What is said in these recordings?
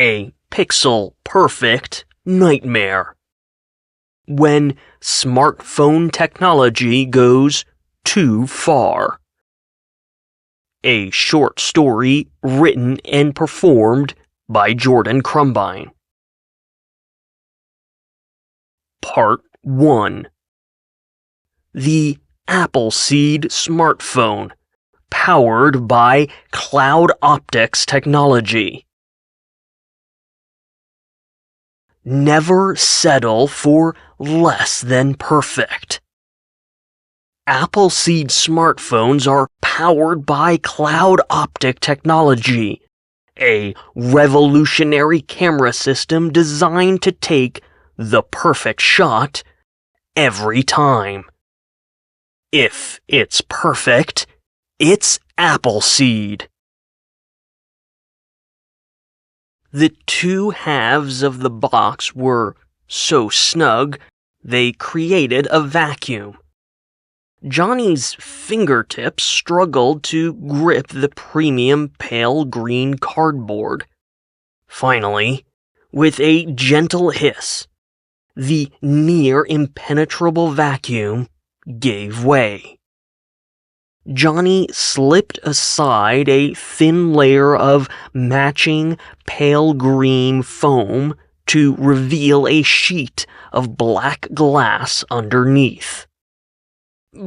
A pixel-perfect nightmare. When smartphone technology goes too far. A short story written and performed by Jordan Crumbine. Part 1. The Appleseed smartphone, powered by CloudOptics technology. Never settle for less than perfect. Appleseed smartphones are powered by CloudOptic technology, a revolutionary camera system designed to take the perfect shot every time. If it's perfect, it's Appleseed. The two halves of the box were so snug, they created a vacuum. Johnny's fingertips struggled to grip the premium pale green cardboard. Finally, with a gentle hiss, the near impenetrable vacuum gave way. Johnny slipped aside a thin layer of matching pale green foam to reveal a sheet of black glass underneath.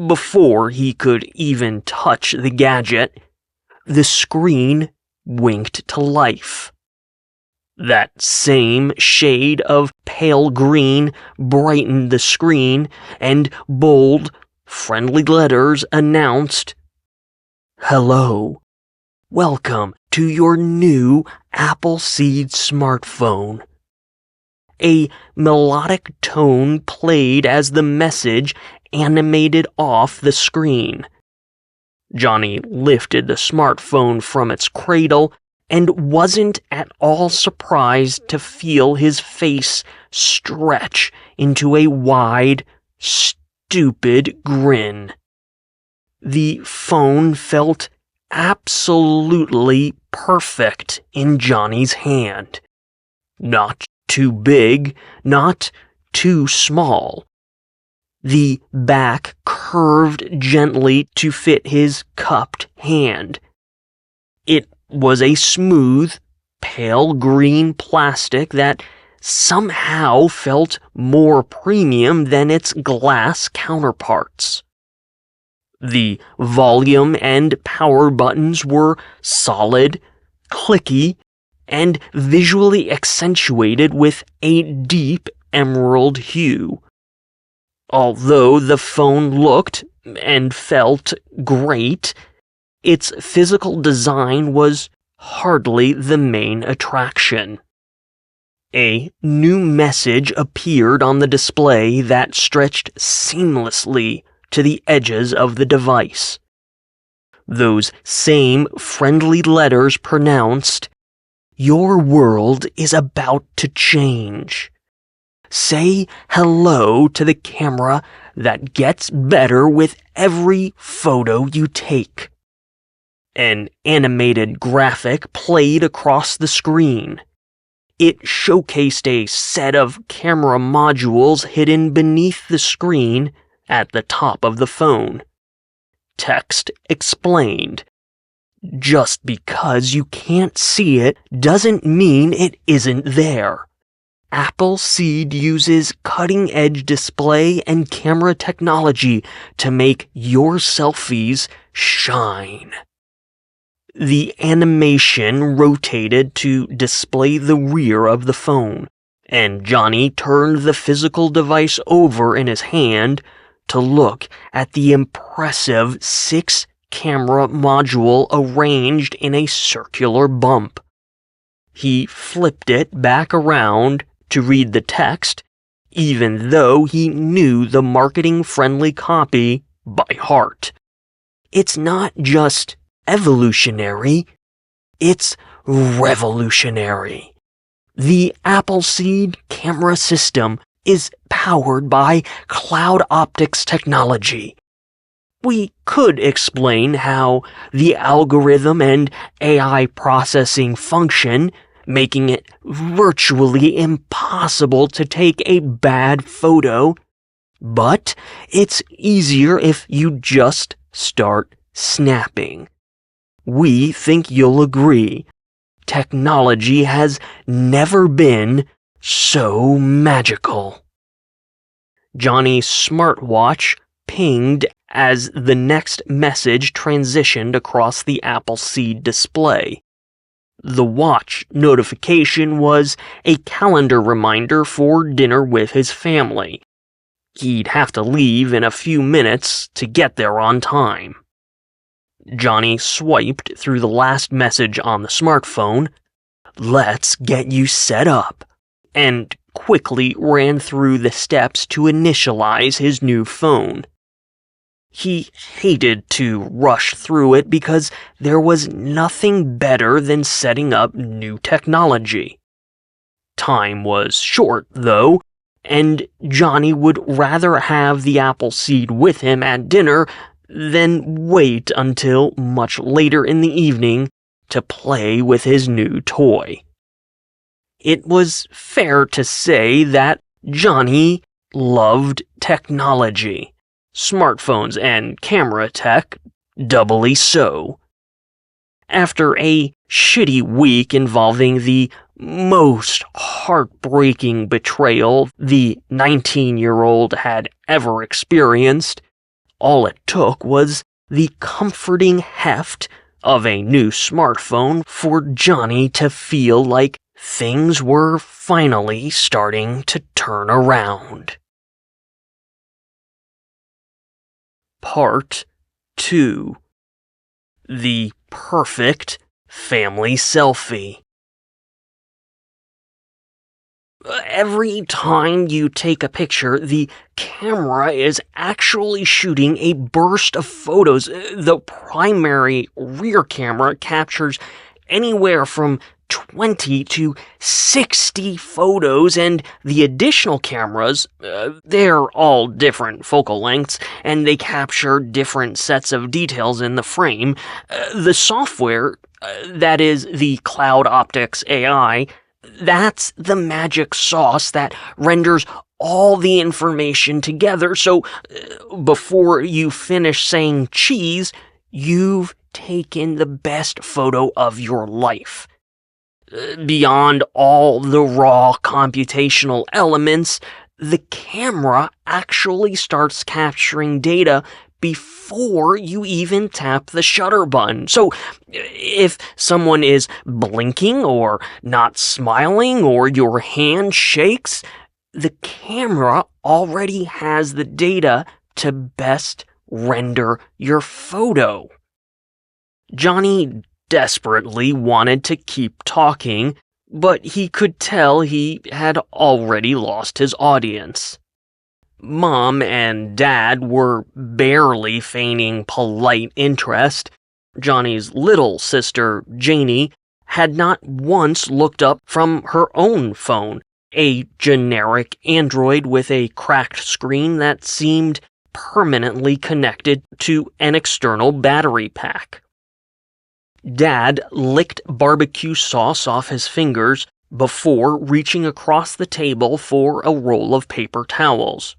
Before he could even touch the gadget, the screen winked to life. That same shade of pale green brightened the screen, and bold, friendly letters announced, "Hello. Welcome to your new Appleseed smartphone." A melodic tone played as the message animated off the screen. Johnny lifted the smartphone from its cradle and wasn't at all surprised to feel his face stretch into a wide, stupid grin. The phone felt absolutely perfect in Johnny's hand. Not too big, not too small. The back curved gently to fit his cupped hand. It was a smooth, pale green plastic that somehow felt more premium than its glass counterparts. The volume and power buttons were solid, clicky, and visually accentuated with a deep emerald hue. Although the phone looked and felt great, its physical design was hardly the main attraction. A new message appeared on the display that stretched seamlessly to the edges of the device. Those same friendly letters pronounced, "Your world is about to change. Say hello to the camera that gets better with every photo you take." An animated graphic played across the screen. It showcased a set of camera modules hidden beneath the screen at the top of the phone. Text explained, "Just because you can't see it doesn't mean it isn't there. Appleseed uses cutting-edge display and camera technology to make your selfies shine." The animation rotated to display the rear of the phone, and Johnny turned the physical device over in his hand to look at the impressive 6-camera module arranged in a circular bump. He flipped it back around to read the text, even though he knew the marketing-friendly copy by heart. It's not just evolutionary, it's revolutionary. The Appleseed camera system is powered by CloudOptics technology. We could explain how the algorithm and AI processing function making it virtually impossible to take a bad photo. But it's easier if you just start snapping. We think you'll agree. Technology has never been so magical. Johnny's smartwatch pinged as the next message transitioned across the Appleseed display. The watch notification was a calendar reminder for dinner with his family. He'd have to leave in a few minutes to get there on time. Johnny swiped through the last message on the smartphone, "Let's get you set up," and quickly ran through the steps to initialize his new phone. He hated to rush through it because there was nothing better than setting up new technology. Time was short, though, and Johnny would rather have the Appleseed with him at dinner than wait until much later in the evening to play with his new toy. It was fair to say that Johnny loved technology, smartphones and camera tech doubly so. After a shitty week involving the most heartbreaking betrayal the 19-year-old had ever experienced, all it took was the comforting heft of a new smartphone for Johnny to feel like things were finally starting to turn around. Part 2. The Perfect Family Selfie. Every time you take a picture, the camera is actually shooting a burst of photos. The primary rear camera captures anywhere from 20 to 60 photos, and the additional cameras, they're all different focal lengths, and they capture different sets of details in the frame. The software, that is the CloudOptics AI, that's the magic sauce that renders all the information together, so before you finish saying cheese, you've taken the best photo of your life. Beyond all the raw computational elements, the camera actually starts capturing data before you even tap the shutter button. So, if someone is blinking or not smiling or your hand shakes, the camera already has the data to best render your photo. Johnny desperately wanted to keep talking, but he could tell he had already lost his audience. Mom and Dad were barely feigning polite interest. Johnny's little sister, Janie, had not once looked up from her own phone, a generic Android with a cracked screen that seemed permanently connected to an external battery pack. Dad licked barbecue sauce off his fingers before reaching across the table for a roll of paper towels.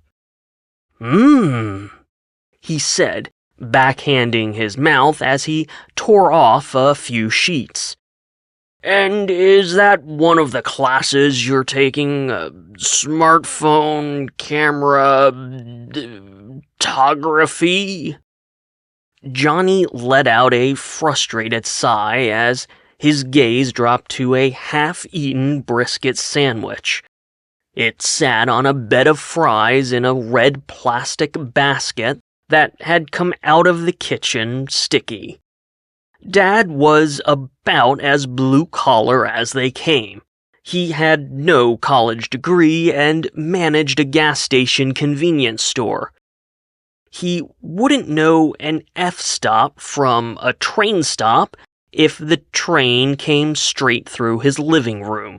He said, backhanding his mouth as he tore off a few sheets. "And is that one of the classes you're taking? Smartphone, camera, photography?" Johnny let out a frustrated sigh as his gaze dropped to a half-eaten brisket sandwich. It sat on a bed of fries in a red plastic basket that had come out of the kitchen sticky. Dad was about as blue-collar as they came. He had no college degree and managed a gas station convenience store. He wouldn't know an F-stop from a train stop if the train came straight through his living room.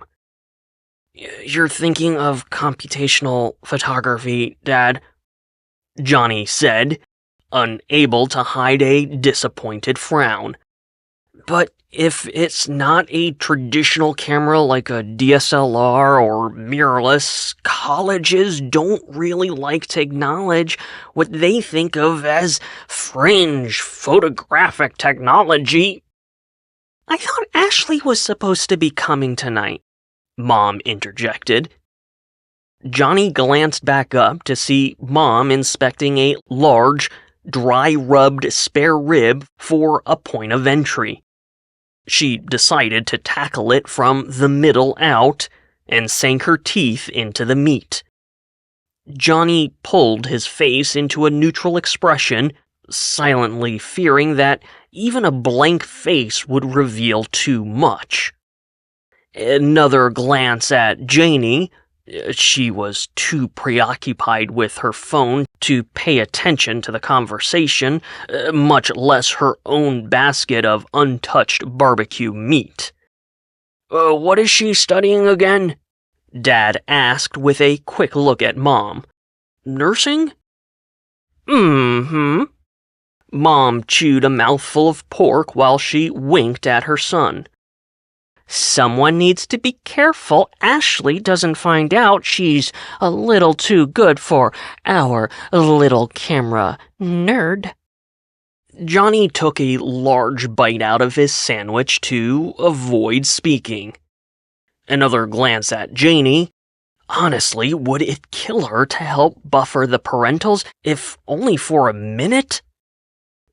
"You're thinking of computational photography, Dad?" Johnny said, unable to hide a disappointed frown. "But If it's not a traditional camera like a DSLR or mirrorless, colleges don't really like to acknowledge what they think of as fringe photographic technology. I thought Ashley was supposed to be coming tonight, Mom interjected. Johnny glanced back up to see Mom inspecting a large, dry-rubbed spare rib for a point of entry. She decided to tackle it from the middle out and sank her teeth into the meat. Johnny pulled his face into a neutral expression, silently fearing that even a blank face would reveal too much. Another glance at Janie. She was too preoccupied with her phone to pay attention to the conversation, much less her own basket of untouched barbecue meat. What is she studying again? Dad asked with a quick look at Mom. Nursing? Mm-hmm. Mom chewed a mouthful of pork while she winked at her son. Someone needs to be careful Ashley doesn't find out she's a little too good for our little camera nerd. Johnny took a large bite out of his sandwich to avoid speaking. Another glance at Janie. Honestly, would it kill her to help buffer the parentals, if only for a minute?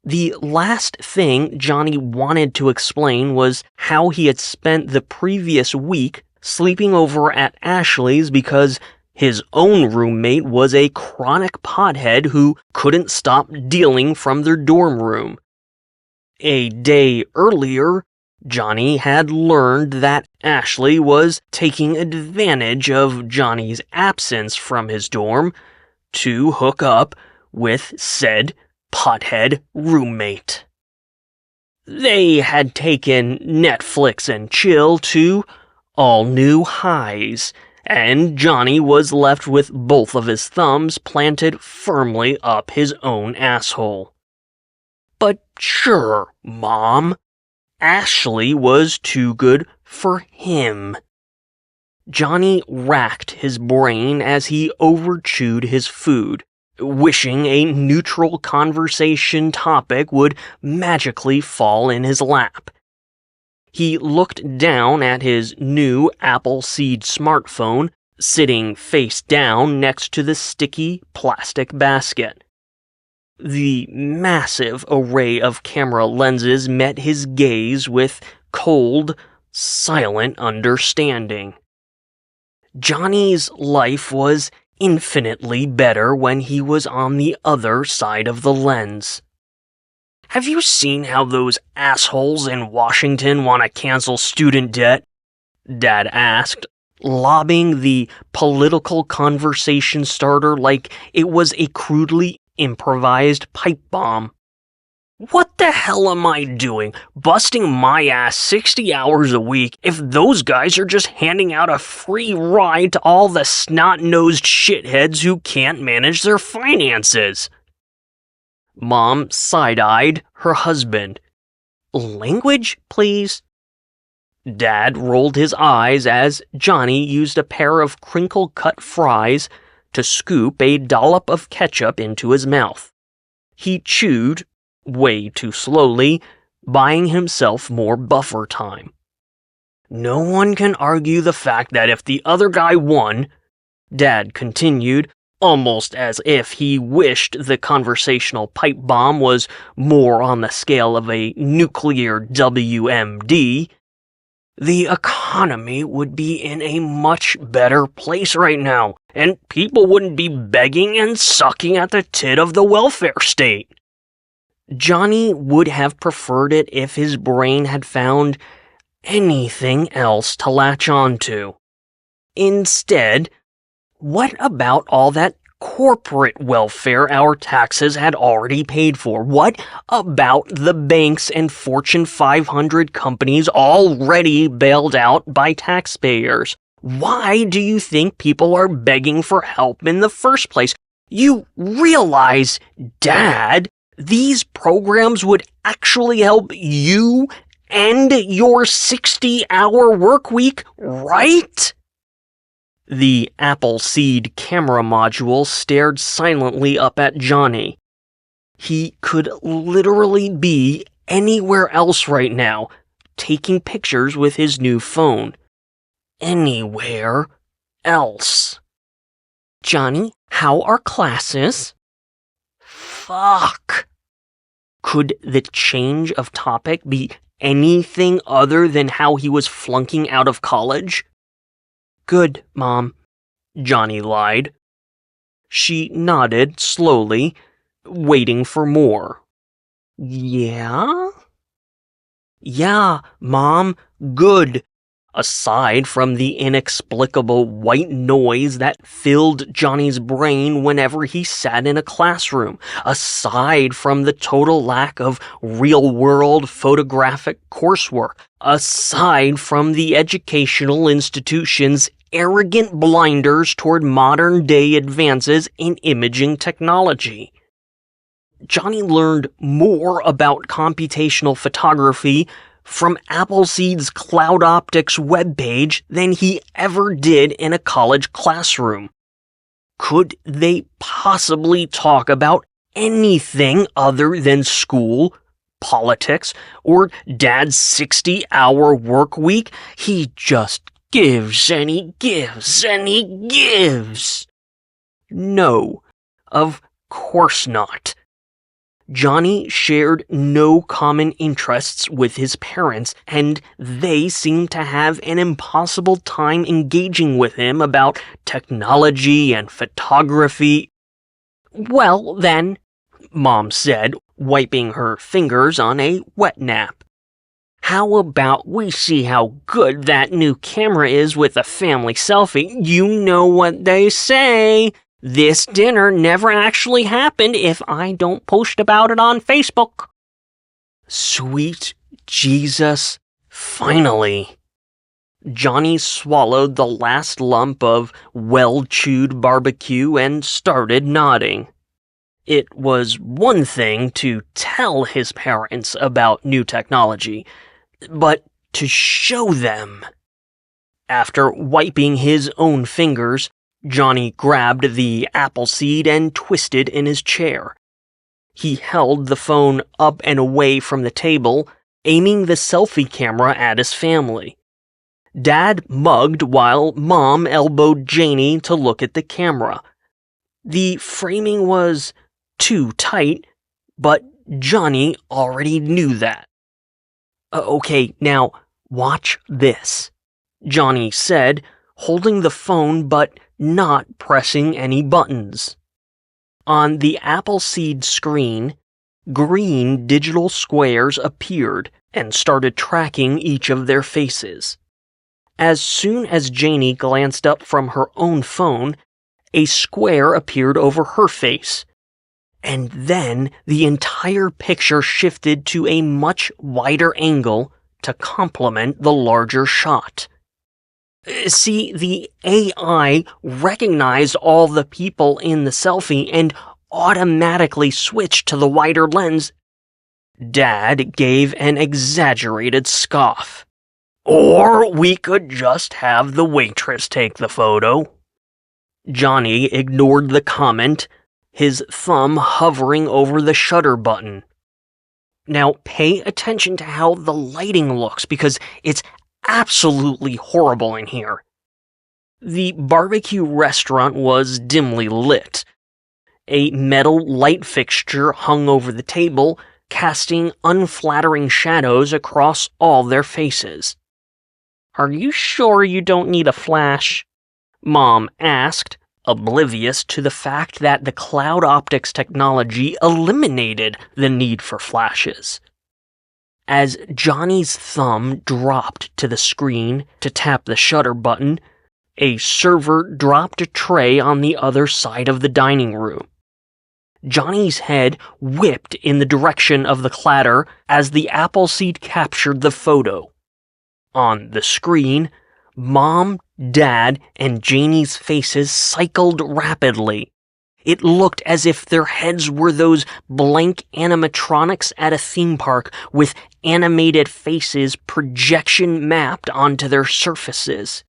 The last thing Johnny wanted to explain was how he had spent the previous week sleeping over at Ashley's because his own roommate was a chronic pothead who couldn't stop dealing from their dorm room. A day earlier, Johnny had learned that Ashley was taking advantage of Johnny's absence from his dorm to hook up with said pothead roommate. They had taken Netflix and chill to all new highs, and Johnny was left with both of his thumbs planted firmly up his own asshole. But sure, Mom, Ashley was too good for him. Johnny racked his brain as he overchewed his food, wishing a neutral conversation topic would magically fall in his lap. He looked down at his new Appleseed smartphone, sitting face down next to the sticky plastic basket. The massive array of camera lenses met his gaze with cold, silent understanding. Johnny's life was infinitely better when he was on the other side of the lens. Have you seen how those assholes in Washington want to cancel student debt? Dad asked, lobbing the political conversation starter like it was a crudely improvised pipe bomb. What the hell am I doing, busting my ass 60 hours a week if those guys are just handing out a free ride to all the snot-nosed shitheads who can't manage their finances? Mom side-eyed her husband. Language, please? Dad rolled his eyes as Johnny used a pair of crinkle-cut fries to scoop a dollop of ketchup into his mouth. He chewed way too slowly, buying himself more buffer time. No one can argue the fact that if the other guy won, Dad continued, almost as if he wished the conversational pipe bomb was more on the scale of a nuclear WMD, the economy would be in a much better place right now, and people wouldn't be begging and sucking at the tit of the welfare state. Johnny would have preferred it if his brain had found anything else to latch onto. Instead, what about all that corporate welfare our taxes had already paid for? What about the banks and Fortune 500 companies already bailed out by taxpayers? Why do you think people are begging for help in the first place? You realize, Dad, these programs would actually help you end your 60-hour work week, right? The Appleseed camera module stared silently up at Johnny. He could literally be anywhere else right now, taking pictures with his new phone. Anywhere else. Johnny, how are classes? Fuck. Could the change of topic be anything other than how he was flunking out of college? Good, Mom, Johnny lied. She nodded slowly, waiting for more. Yeah? Yeah, Mom, good. Aside from the inexplicable white noise that filled Johnny's brain whenever he sat in a classroom, aside from the total lack of real-world photographic coursework, aside from the educational institution's arrogant blinders toward modern-day advances in imaging technology. Johnny learned more about computational photography from Appleseed's CloudOptics webpage than he ever did in a college classroom. Could they possibly talk about anything other than school, politics, or Dad's 60-hour work week? He just gives and he gives and he gives. No, of course not. Johnny shared no common interests with his parents, and they seemed to have an impossible time engaging with him about technology and photography. Well, then, Mom said, wiping her fingers on a wet nap. How about we see how good that new camera is with a family selfie? You know what they say. This dinner never actually happened if I don't post about it on Facebook. Sweet Jesus, finally. Johnny swallowed the last lump of well-chewed barbecue and started nodding. It was one thing to tell his parents about new technology, but to show them. After wiping his own fingers, Johnny grabbed the Appleseed and twisted in his chair. He held the phone up and away from the table, aiming the selfie camera at his family. Dad mugged while Mom elbowed Janie to look at the camera. The framing was too tight, but Johnny already knew that. Okay, now watch this, Johnny said, holding the phone but not pressing any buttons. On the Appleseed screen, green digital squares appeared and started tracking each of their faces. As soon as Janie glanced up from her own phone, a square appeared over her face, and then the entire picture shifted to a much wider angle to complement the larger shot. See, the AI recognized all the people in the selfie and automatically switched to the wider lens. Dad gave an exaggerated scoff. Or we could just have the waitress take the photo. Johnny ignored the comment, his thumb hovering over the shutter button. Now pay attention to how the lighting looks, because it's absolutely horrible in here. The barbecue restaurant was dimly lit. A metal light fixture hung over the table, casting unflattering shadows across all their faces. Are you sure you don't need a flash? Mom asked, oblivious to the fact that the CloudOptics technology eliminated the need for flashes. As Johnny's thumb dropped to the screen to tap the shutter button, a server dropped a tray on the other side of the dining room. Johnny's head whipped in the direction of the clatter as the Appleseed captured the photo. On the screen, Mom, Dad, and Janie's faces cycled rapidly. It looked as if their heads were those blank animatronics at a theme park with animated faces projection mapped onto their surfaces.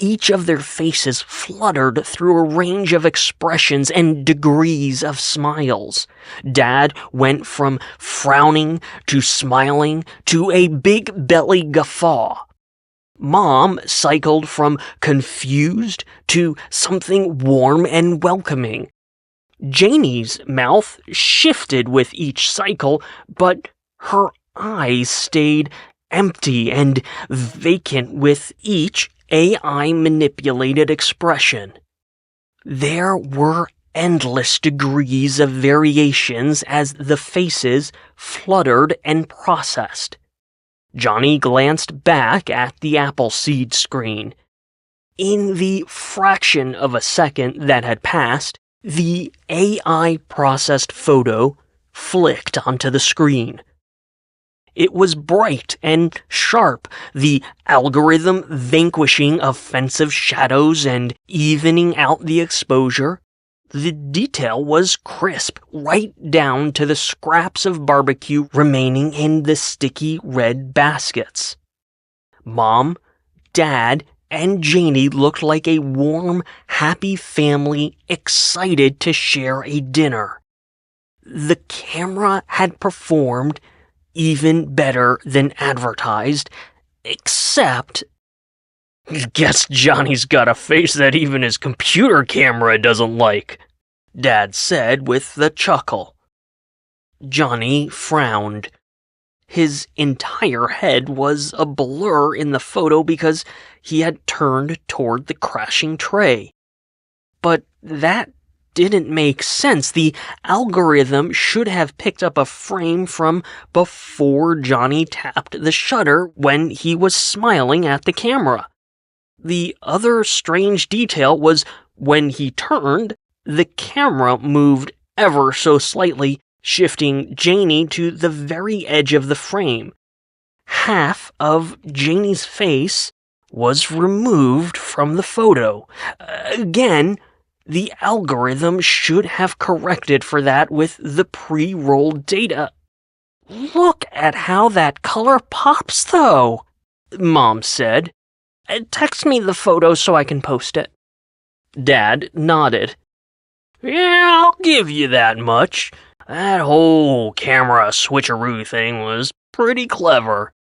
Each of their faces fluttered through a range of expressions and degrees of smiles. Dad went from frowning to smiling to a big belly guffaw. Mom cycled from confused to something warm and welcoming. Janie's mouth shifted with each cycle, but her eyes stayed empty and vacant with each AI-manipulated expression. There were endless degrees of variations as the faces fluttered and processed. Johnny glanced back at the Appleseed screen. In the fraction of a second that had passed, the AI-processed photo flicked onto the screen. It was bright and sharp, the algorithm vanquishing offensive shadows and evening out the exposure. The detail was crisp, right down to the scraps of barbecue remaining in the sticky red baskets. Mom, Dad, and Janie looked like a warm, happy family excited to share a dinner. The camera had performed even better than advertised, except... "Guess Johnny's got a face that even his computer camera doesn't like," Dad said with a chuckle. Johnny frowned. His entire head was a blur in the photo because he had turned toward the crashing tray. But that didn't make sense. The algorithm should have picked up a frame from before Johnny tapped the shutter when he was smiling at the camera. The other strange detail was when he turned, the camera moved ever so slightly, shifting Janie to the very edge of the frame. Half of Janie's face was removed from the photo. Again, the algorithm should have corrected for that with the pre-rolled data. "Look at how that color pops, though," Mom said. "Text me the photo so I can post it." Dad nodded. "Yeah, I'll give you that much. That whole camera switcheroo thing was pretty clever."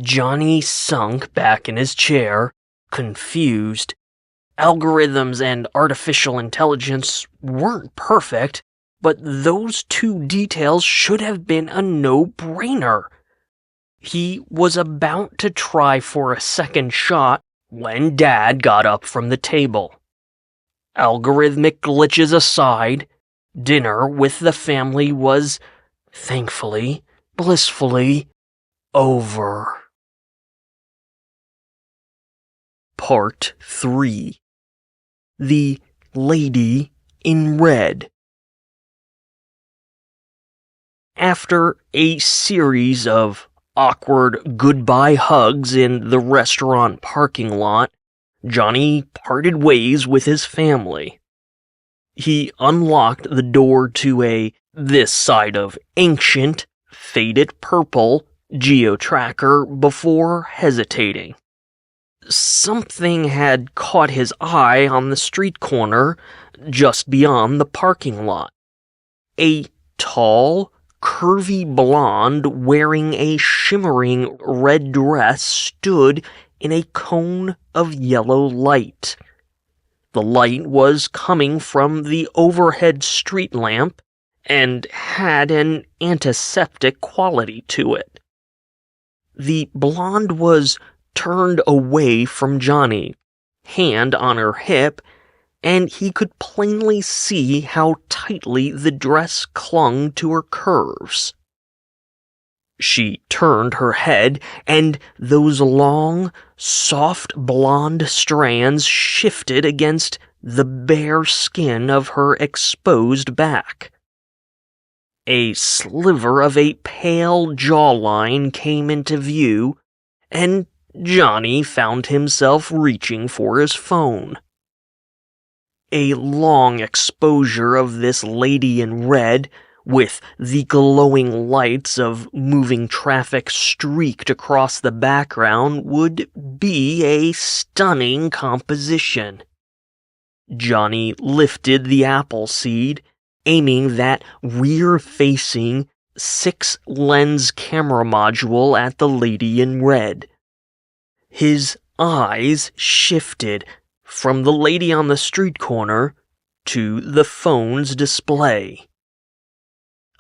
Johnny sunk back in his chair, confused. Algorithms and artificial intelligence weren't perfect, but those two details should have been a no-brainer. He was about to try for a second shot when Dad got up from the table. Algorithmic glitches aside, dinner with the family was, thankfully, blissfully, over. Part 3. The Lady in Red. After a series of awkward goodbye hugs in the restaurant parking lot, Johnny parted ways with his family. He unlocked the door to this side of ancient, faded purple geo-tracker before hesitating. Something had caught his eye on the street corner just beyond the parking lot. A tall, curvy blonde wearing a shimmering red dress stood in a cone of yellow light. The light was coming from the overhead street lamp and had an antiseptic quality to it. The blonde was turned away from Johnny, hand on her hip, and he could plainly see how tightly the dress clung to her curves. She turned her head, and those long, soft blonde strands shifted against the bare skin of her exposed back. A sliver of a pale jawline came into view, and Johnny found himself reaching for his phone. A long exposure of this lady in red, with the glowing lights of moving traffic streaked across the background, would be a stunning composition. Johnny lifted the Appleseed, aiming that rear-facing 6-lens camera module at the lady in red. His eyes shifted from the lady on the street corner to the phone's display.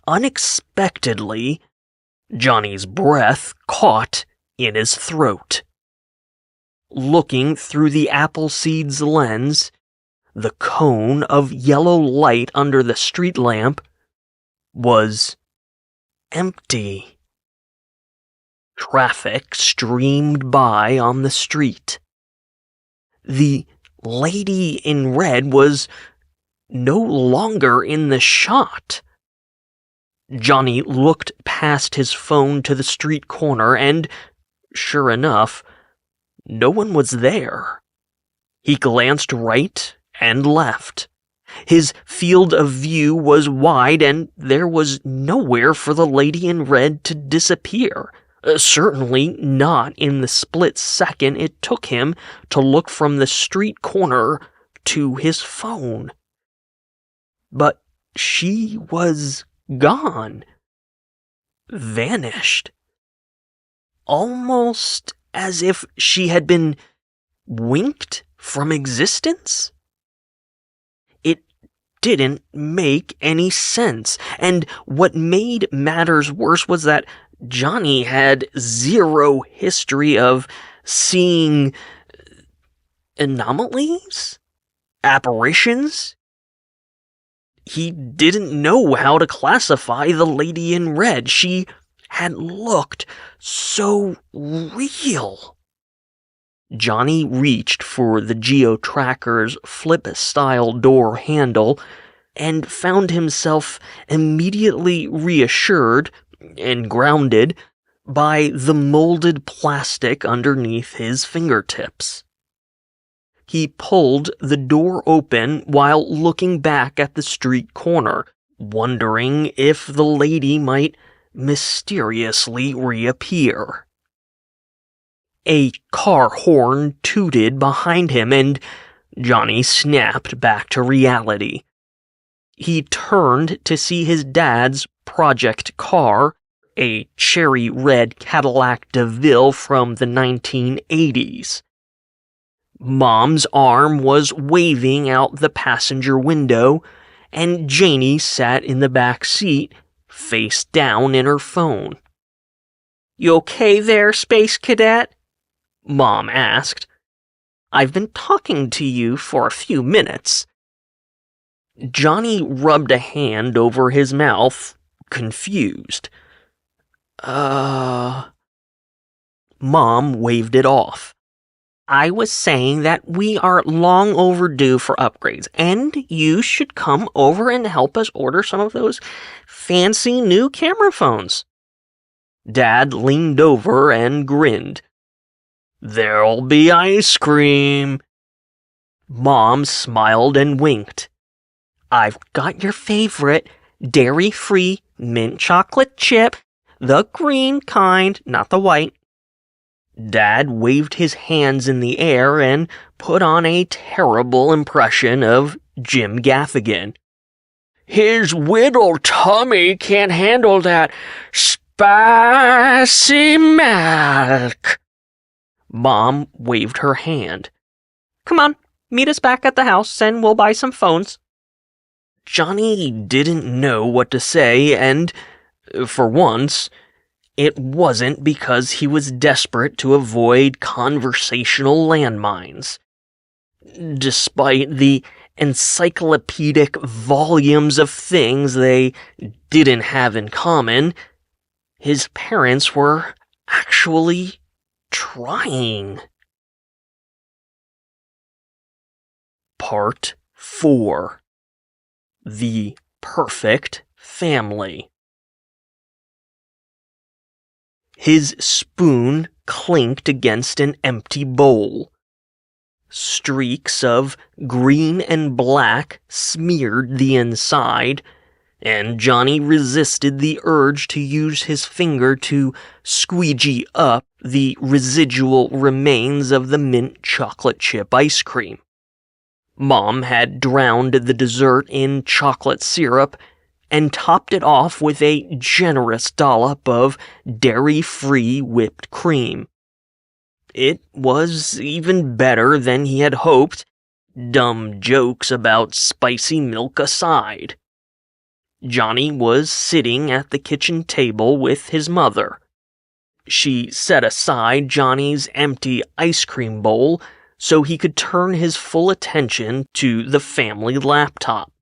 Unexpectedly, Johnny's breath caught in his throat. Looking through the Appleseed's lens, the cone of yellow light under the street lamp was empty. Traffic streamed by on the street. The lady in red was no longer in the shot. Johnny looked past his phone to the street corner and, sure enough, no one was there. He glanced right and left. His field of view was wide and there was nowhere for the lady in red to disappear. Certainly not in the split second it took him to look from the street corner to his phone. But she was gone. Vanished. Almost as if she had been winked from existence. It didn't make any sense, and what made matters worse was that Johnny had zero history of seeing anomalies? Apparitions? He didn't know how to classify the lady in red. She had looked so real. Johnny reached for the geo-tracker's flip-style door handle and found himself immediately reassured and grounded by the molded plastic underneath his fingertips. He pulled the door open while looking back at the street corner, wondering if the lady might mysteriously reappear. A car horn tooted behind him, and Johnny snapped back to reality. He turned to see his dad's project car, a cherry red Cadillac DeVille from the 1980s. Mom's arm was waving out the passenger window, and Janie sat in the back seat, face down in her phone. "You okay there, Space Cadet?" Mom asked. "I've been talking to you for a few minutes." Johnny rubbed a hand over his mouth, confused. Mom waved it off. "I was saying that we are long overdue for upgrades, and you should come over and help us order some of those fancy new camera phones." Dad leaned over and grinned. "There'll be ice cream." Mom smiled and winked. "I've got your favorite, dairy-free mint chocolate chip, the green kind, not the white." Dad waved his hands in the air and put on a terrible impression of Jim Gaffigan. "His little tummy can't handle that spicy milk." Mom waved her hand. "Come on, meet us back at the house and we'll buy some phones." Johnny didn't know what to say, and, for once, it wasn't because he was desperate to avoid conversational landmines. Despite the encyclopedic volumes of things they didn't have in common, his parents were actually trying. Part 4. The Perfect Family. His spoon clinked against an empty bowl. Streaks of green and black smeared the inside, and Johnny resisted the urge to use his finger to squeegee up the residual remains of the mint chocolate chip ice cream. Mom had drowned the dessert in chocolate syrup and topped it off with a generous dollop of dairy-free whipped cream. It was even better than he had hoped, dumb jokes about spicy milk aside. Johnny was sitting at the kitchen table with his mother. She set aside Johnny's empty ice cream bowl so he could turn his full attention to the family laptop.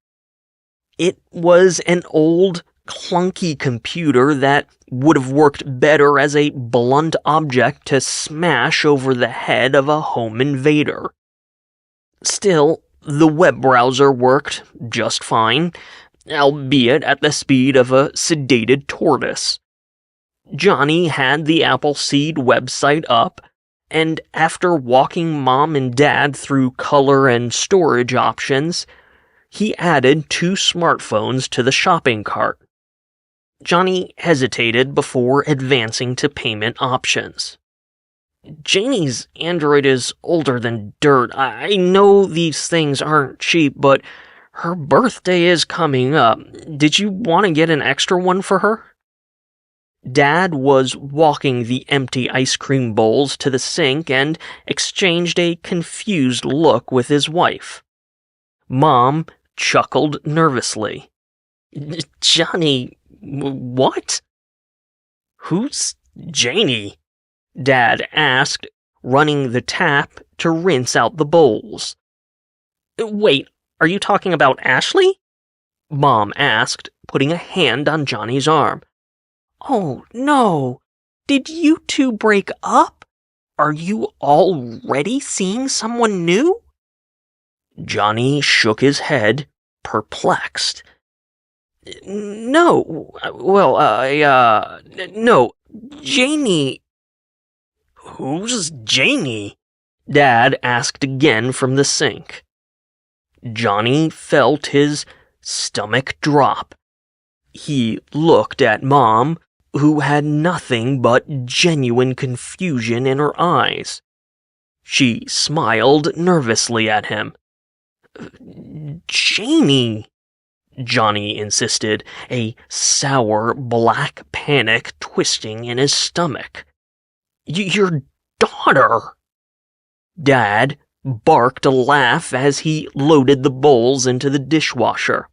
It was an old, clunky computer that would have worked better as a blunt object to smash over the head of a home invader. Still, the web browser worked just fine, albeit at the speed of a sedated tortoise. Johnny had the Appleseed website up, and after walking Mom and Dad through color and storage options, he added 2 smartphones to the shopping cart. Johnny hesitated before advancing to payment options. Janie's Android is older than dirt. I know these things aren't cheap, but her birthday is coming up. Did you want to get an extra one for her? Dad was walking the empty ice cream bowls to the sink and exchanged a confused look with his wife. Mom chuckled nervously. Johnny, what? Who's Janie? Dad asked, running the tap to rinse out the bowls. Wait, are you talking about Ashley? Mom asked, putting a hand on Johnny's arm. Oh, no. Did you 2 break up? Are you already seeing someone new? Johnny shook his head, perplexed. No, no, Janie. Who's Janie? Dad asked again from the sink. Johnny felt his stomach drop. He looked at Mom, who had nothing but genuine confusion in her eyes. She smiled nervously at him. Janie, Johnny insisted, a sour black panic twisting in his stomach. Your daughter! Dad barked a laugh as he loaded the bowls into the dishwasher.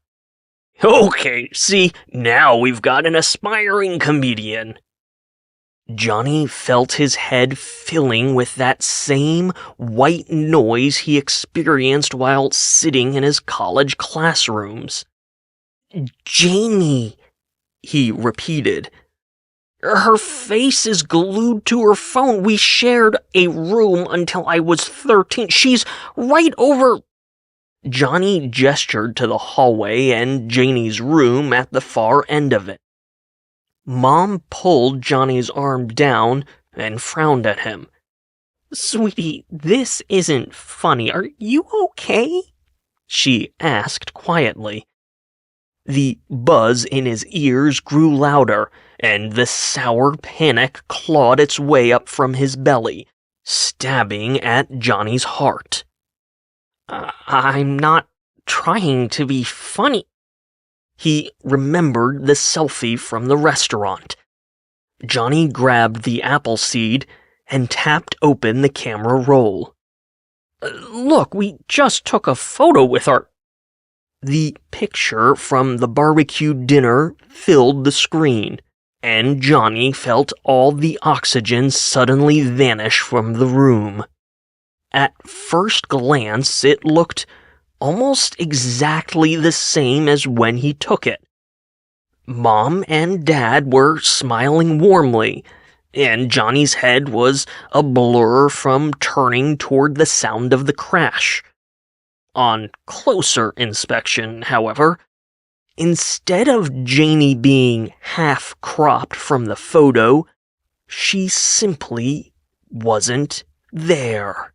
Okay, see, now we've got an aspiring comedian. Johnny felt his head filling with that same white noise he experienced while sitting in his college classrooms. Janie, he repeated. Her face is glued to her phone. We shared a room until I was 13. She's right over... Johnny gestured to the hallway and Janie's room at the far end of it. Mom pulled Johnny's arm down and frowned at him. Sweetie, this isn't funny. Are you okay? She asked quietly. The buzz in his ears grew louder, and the sour panic clawed its way up from his belly, stabbing at Johnny's heart. I'm not trying to be funny. He remembered the selfie from the restaurant. Johnny grabbed the Appleseed and tapped open the camera roll. Look, we just took a photo with our... The picture from the barbecue dinner filled the screen, and Johnny felt all the oxygen suddenly vanish from the room. At first glance, it looked almost exactly the same as when he took it. Mom and Dad were smiling warmly, and Johnny's head was a blur from turning toward the sound of the crash. On closer inspection, however, instead of Janie being half-cropped from the photo, she simply wasn't there.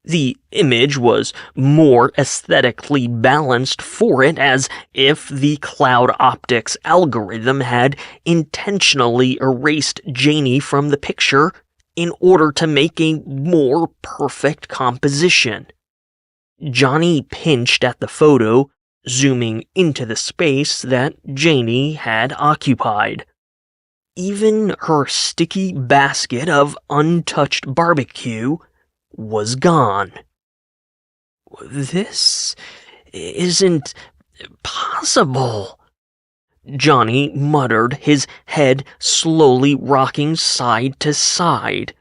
The image was more aesthetically balanced for it, as if the CloudOptics algorithm had intentionally erased Janie from the picture in order to make a more perfect composition. Johnny pinched at the photo, zooming into the space that Janie had occupied. Even her sticky basket of untouched barbecue was gone. "This isn't possible," Johnny muttered, his head slowly rocking side to side.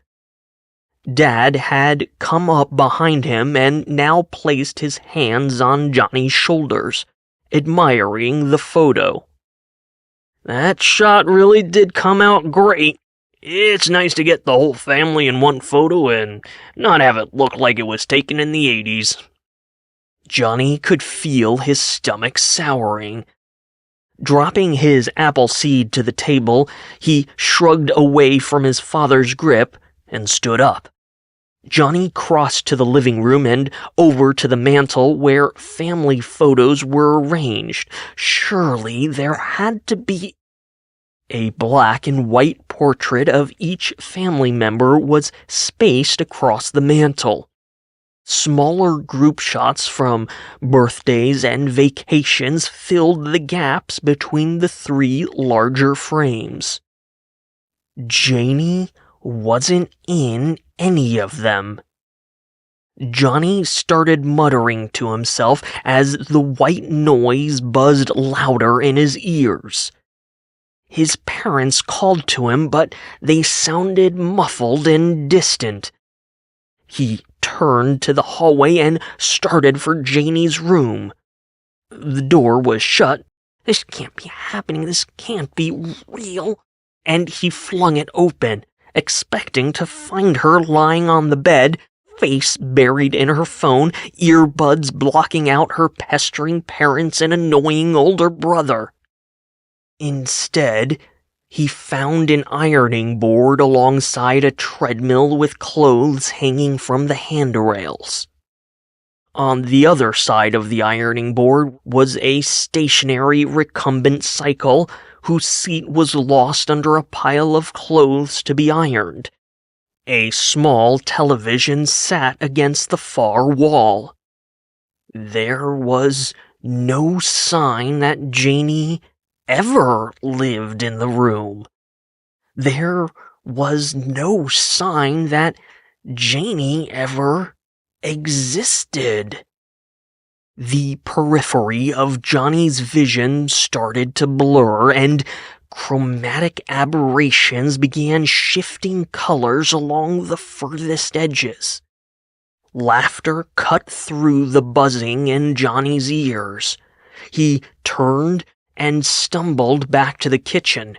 Dad had come up behind him and now placed his hands on Johnny's shoulders, admiring the photo. "That shot really did come out great. It's nice to get the whole family in one photo and not have it look like it was taken in the 80s. Johnny could feel his stomach souring. Dropping his Appleseed to the table, he shrugged away from his father's grip and stood up. Johnny crossed to the living room and over to the mantel where family photos were arranged. Surely there had to be. A black and white portrait of each family member was spaced across the mantel. Smaller group shots from birthdays and vacations filled the gaps between the three larger frames. Janie wasn't in any of them. Johnny started muttering to himself as the white noise buzzed louder in his ears. His parents called to him, but they sounded muffled and distant. He turned to the hallway and started for Janie's room. The door was shut. This can't be happening. This can't be real. And he flung it open, expecting to find her lying on the bed, face buried in her phone, earbuds blocking out her pestering parents and annoying older brother. Instead, he found an ironing board alongside a treadmill with clothes hanging from the handrails. On the other side of the ironing board was a stationary recumbent cycle whose seat was lost under a pile of clothes to be ironed. A small television sat against the far wall. There was no sign that Janie ever lived in the room. There was no sign that Janie ever existed. The periphery of Johnny's vision started to blur, and chromatic aberrations began shifting colors along the furthest edges. Laughter cut through the buzzing in Johnny's ears. He turned and stumbled back to the kitchen.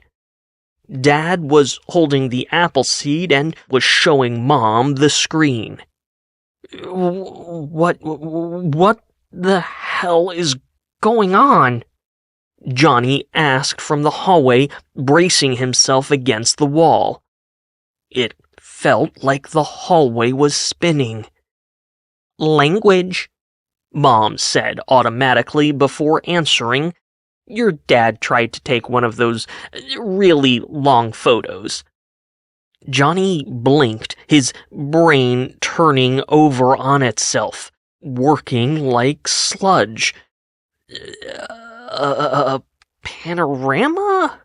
Dad was holding the Appleseed and was showing Mom the screen. What the hell is going on?" Johnny asked from the hallway, bracing himself against the wall. It felt like the hallway was spinning. "Language," Mom said automatically before answering. "Your dad tried to take one of those really long photos." Johnny blinked, his brain turning over on itself, working like sludge. A panorama?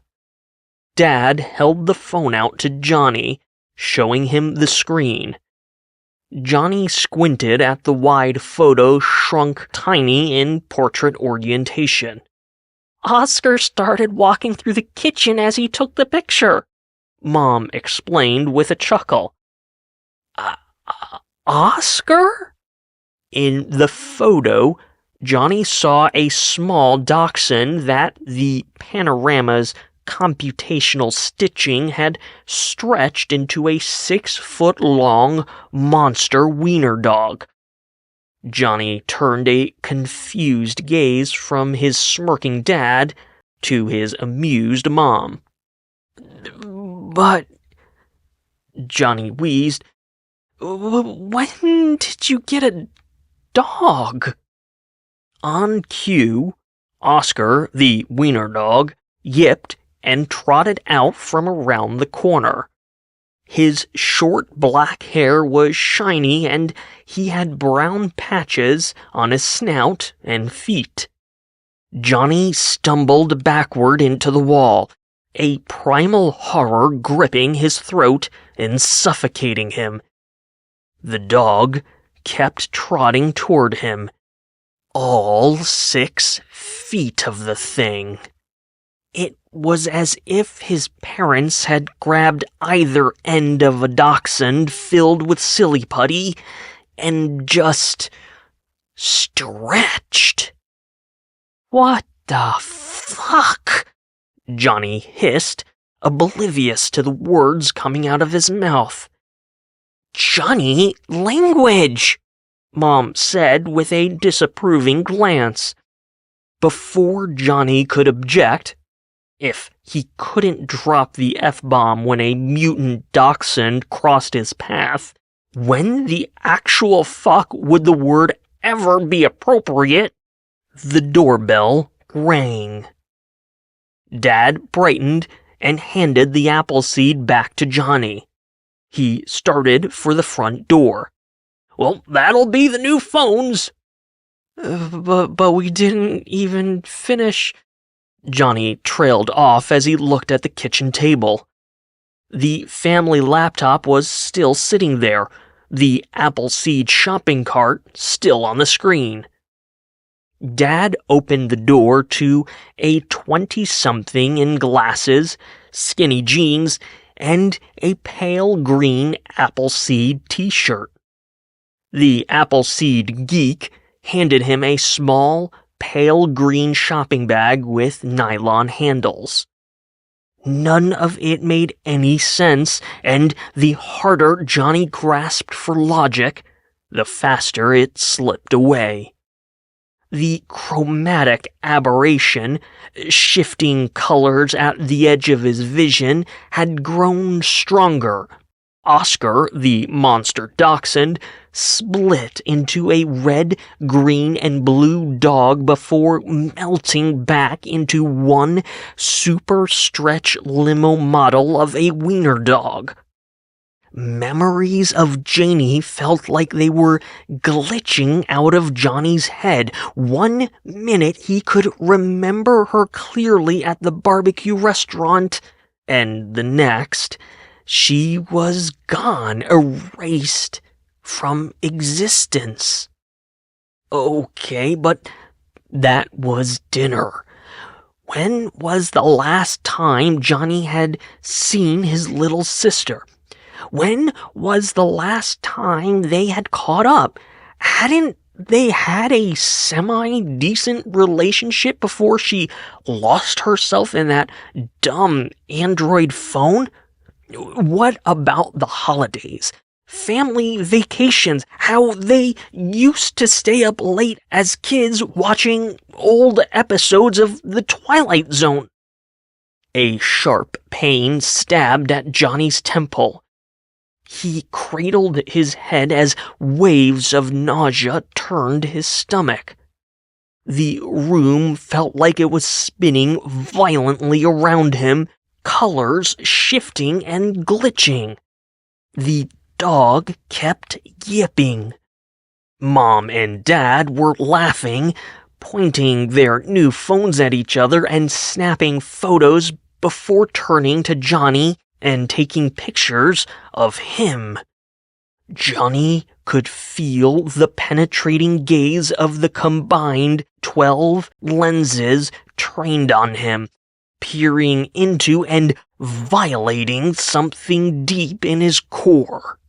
Dad held the phone out to Johnny, showing him the screen. Johnny squinted at the wide photo shrunk tiny in portrait orientation. "Oscar started walking through the kitchen as he took the picture," Mom explained with a chuckle. Oscar? In the photo, Johnny saw a small dachshund that the panorama's computational stitching had stretched into a 6-foot-long monster wiener dog. Johnny turned a confused gaze from his smirking dad to his amused mom. "But," Johnny wheezed, When did you get a dog?" On cue, Oscar, the wiener dog, yipped and trotted out from around the corner. His short black hair was shiny and he had brown patches on his snout and feet. Johnny stumbled backward into the wall, a primal horror gripping his throat and suffocating him. The dog kept trotting toward him, all 6 feet of the thing. It was as if his parents had grabbed either end of a dachshund filled with silly putty and just stretched. "What the fuck?" Johnny hissed, oblivious to the words coming out of his mouth. "Johnny, language!" Mom said with a disapproving glance. Before Johnny could object, if he couldn't drop the F-bomb when a mutant dachshund crossed his path, when the actual fuck would the word ever be appropriate? The doorbell rang. Dad brightened and handed the Appleseed back to Johnny. He started for the front door. "Well, that'll be the new phones." But we didn't even finish." Johnny trailed off as he looked at the kitchen table. The family laptop was still sitting there, the Appleseed shopping cart still on the screen. Dad opened the door to a 20-something in glasses, skinny jeans, and a pale green Appleseed t-shirt. The Appleseed geek handed him a small, pale green shopping bag with nylon handles. None of it made any sense, and the harder Johnny grasped for logic, the faster it slipped away. The chromatic aberration, shifting colors at the edge of his vision, had grown stronger. Oscar, the monster dachshund, split into a red, green, and blue dog before melting back into one super stretch limo model of a wiener dog. Memories of Janie felt like they were glitching out of Johnny's head. 1 minute he could remember her clearly at the barbecue restaurant, and the next, she was gone, erased from existence. Okay, but that was dinner. When was the last time Johnny had seen his little sister? When was the last time they had caught up? Hadn't they had a semi-decent relationship before she lost herself in that dumb Android phone? What about the holidays? Family vacations, how they used to stay up late as kids watching old episodes of The Twilight Zone. A sharp pain stabbed at Johnny's temple. He cradled his head as waves of nausea turned his stomach. The room felt like it was spinning violently around him, colors shifting and glitching. The dog kept yipping. Mom and Dad were laughing, pointing their new phones at each other and snapping photos before turning to Johnny and taking pictures of him. Johnny could feel the penetrating gaze of the combined 12 lenses trained on him, peering into and violating something deep in his core.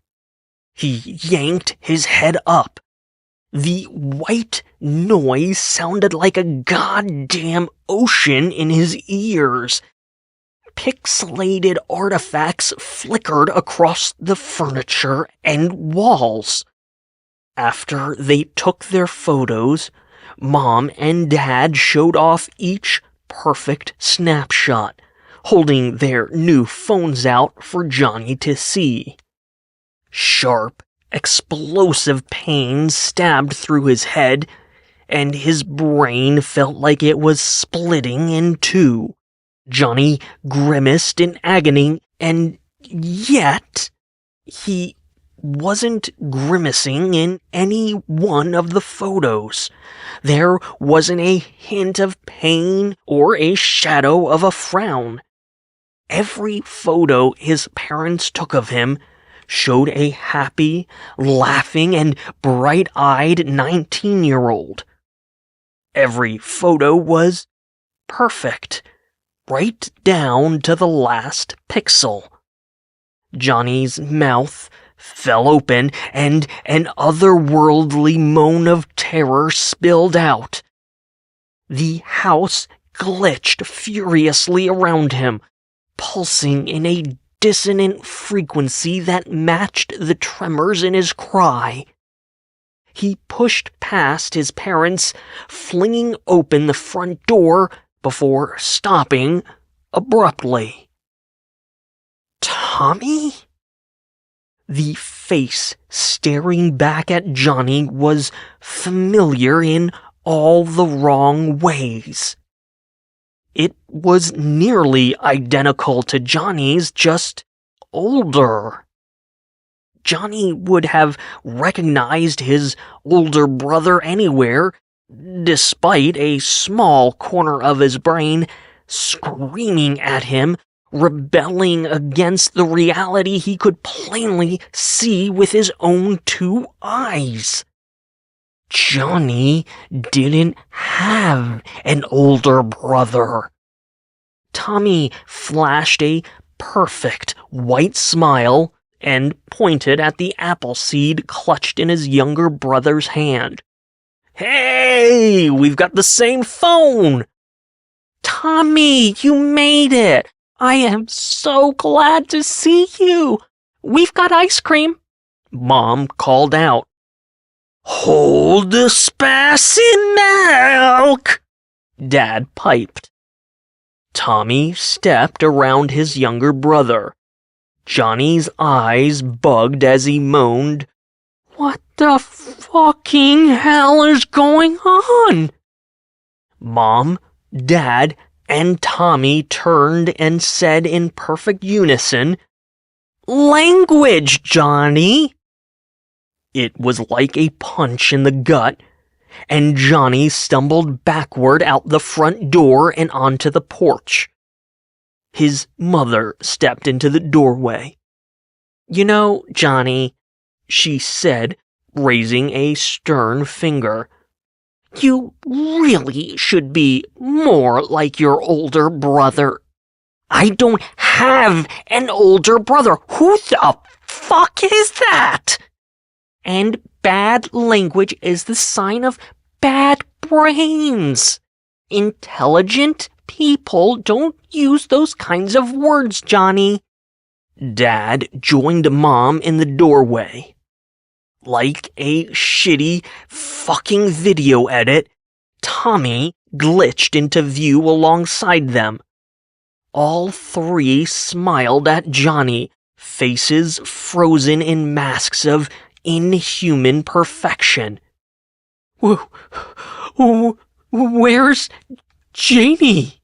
He yanked his head up. The white noise sounded like a goddamn ocean in his ears. Pixelated artifacts flickered across the furniture and walls. After they took their photos, Mom and Dad showed off each perfect snapshot, holding their new phones out for Johnny to see. Sharp Explosive pain stabbed through his head, and his brain felt like it was splitting in two. Johnny grimaced in agony, and yet he wasn't grimacing in any one of the photos. There wasn't a hint of pain or a shadow of a frown. Every photo his parents took of him showed a happy, laughing, and bright-eyed 19-year-old. Every photo was perfect, right down to the last pixel. Johnny's mouth fell open, and an otherworldly moan of terror spilled out. The house glitched furiously around him, pulsing in a dissonant frequency that matched the tremors in his cry. He pushed past his parents, flinging open the front door before stopping abruptly. Tommy? The face staring back at Johnny was familiar in all the wrong ways. It was nearly identical to Johnny's, just older. Johnny would have recognized his older brother anywhere, despite a small corner of his brain screaming at him, rebelling against the reality he could plainly see with his own two eyes. Johnny didn't have an older brother. Tommy flashed a perfect white smile and pointed at the Appleseed clutched in his younger brother's hand. "Hey, we've got the same phone!" "Tommy, you made it! I am so glad to see you! We've got ice cream!" Mom called out. "Hold the spicy milk!" Dad piped. Tommy stepped around his younger brother. Johnny's eyes bugged as he moaned, "What the fucking hell is going on?" Mom, Dad, and Tommy turned and said in perfect unison, "Language, Johnny!" It was like a punch in the gut, and Johnny stumbled backward out the front door and onto the porch. His mother stepped into the doorway. "You know, Johnny," she said, raising a stern finger, "you really should be more like your older brother." "I don't have an older brother. Who the fuck is that?" "And bad language is the sign of bad brains. Intelligent people don't use those kinds of words, Johnny." Dad joined Mom in the doorway. Like a shitty fucking video edit, Tommy glitched into view alongside them. All three smiled at Johnny, faces frozen in masks of inhuman perfection. "Where's Janie?"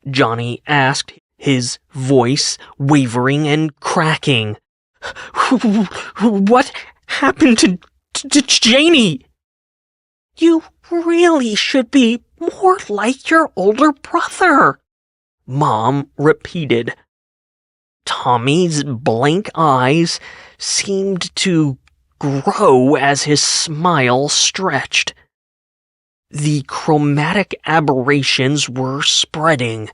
Johnny asked, his voice wavering and cracking. "What happened to Janie?" "You really should be more like your older brother," Mom repeated. Tommy's blank eyes seemed to grow as his smile stretched. The chromatic aberrations were spreading,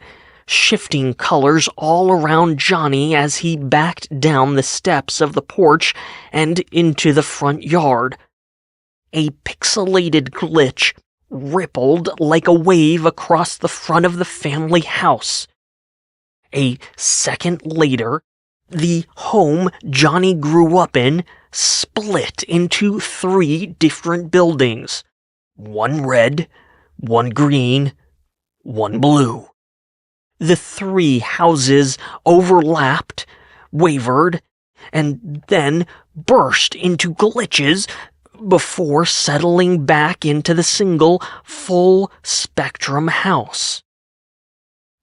shifting colors all around Johnny as he backed down the steps of the porch and into the front yard. A pixelated glitch rippled like a wave across the front of the family house. A second later, the home Johnny grew up in split into 3 different buildings. One red, one green, one blue. The 3 houses overlapped, wavered, and then burst into glitches before settling back into the single, full-spectrum house.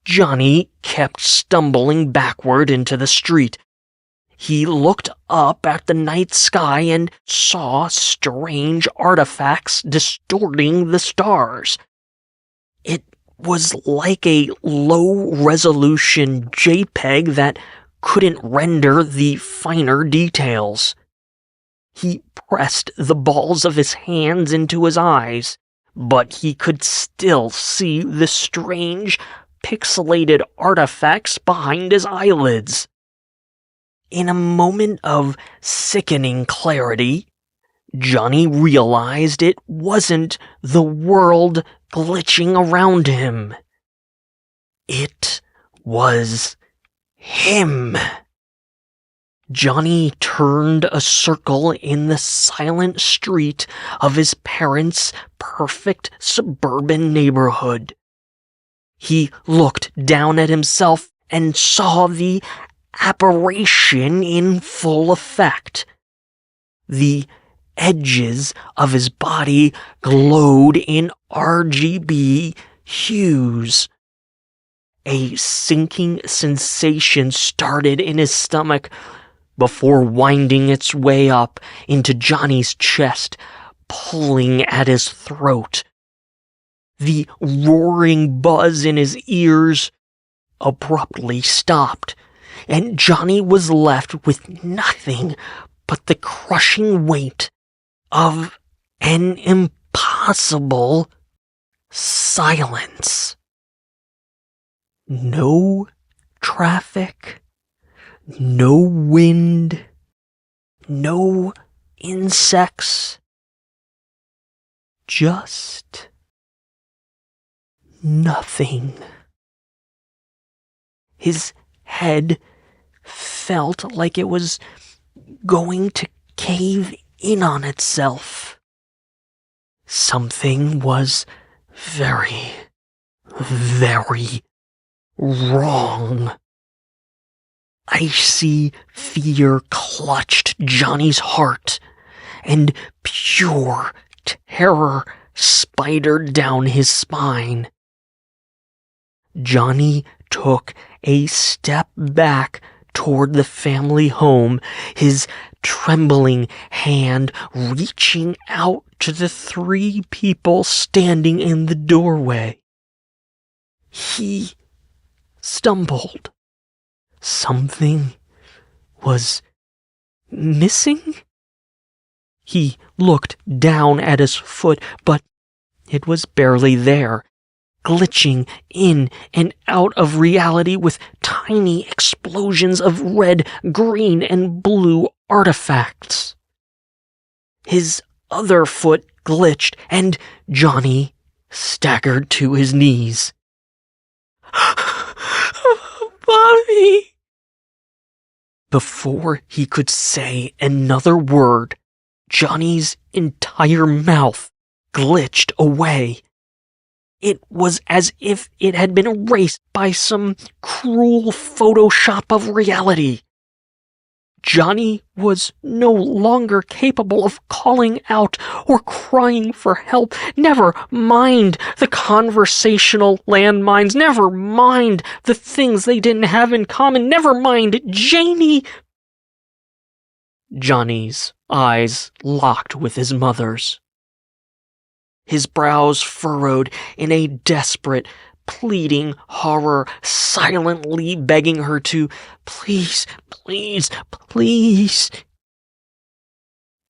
Johnny kept stumbling backward into the street. He looked up at the night sky and saw strange artifacts distorting the stars. It was like a low-resolution JPEG that couldn't render the finer details. He pressed the balls of his hands into his eyes, but he could still see the strange, pixelated artifacts behind his eyelids. In a moment of sickening clarity, Johnny realized it wasn't the world glitching around him. It was him. Johnny turned a circle in the silent street of his parents' perfect suburban neighborhood. He looked down at himself and saw the apparition in full effect. The edges of his body glowed in RGB hues. A sinking sensation started in his stomach before winding its way up into Johnny's chest, pulling at his throat. The roaring buzz in his ears abruptly stopped, and Johnny was left with nothing but the crushing weight of an impossible silence. No traffic, no wind, no insects, just nothing. His head felt like it was going to cave in on itself. Something was very, very wrong. Icy fear clutched Johnny's heart, and pure terror spidered down his spine. Johnny took a step back toward the family home, his trembling hand reaching out to the 3 people standing in the doorway. He stumbled. Something was missing? He looked down at his foot, but it was barely there, glitching in and out of reality with tiny explosions of red, green, and blue artifacts. His other foot glitched, and Johnny staggered to his knees. Mommy! Before he could say another word, Johnny's entire mouth glitched away. It was as if it had been erased by some cruel Photoshop of reality. Johnny was no longer capable of calling out or crying for help. Never mind the conversational landmines. Never mind the things they didn't have in common. Never mind Janie. Johnny's eyes locked with his mother's. His brows furrowed in a desperate, pleading horror, silently begging her to, please, please, please.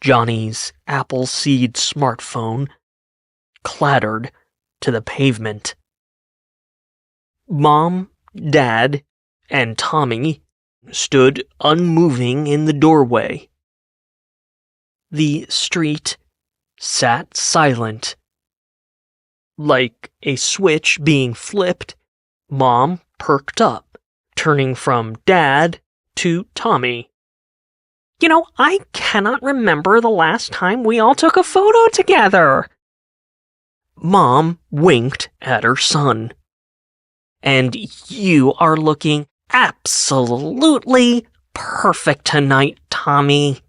Johnny's Appleseed smartphone clattered to the pavement. Mom, Dad, and Tommy stood unmoving in the doorway. The street sat silent. Like a switch being flipped, Mom perked up, turning from Dad to Tommy. You know, I cannot remember the last time we all took a photo together. Mom winked at her son. And you are looking absolutely perfect tonight, Tommy.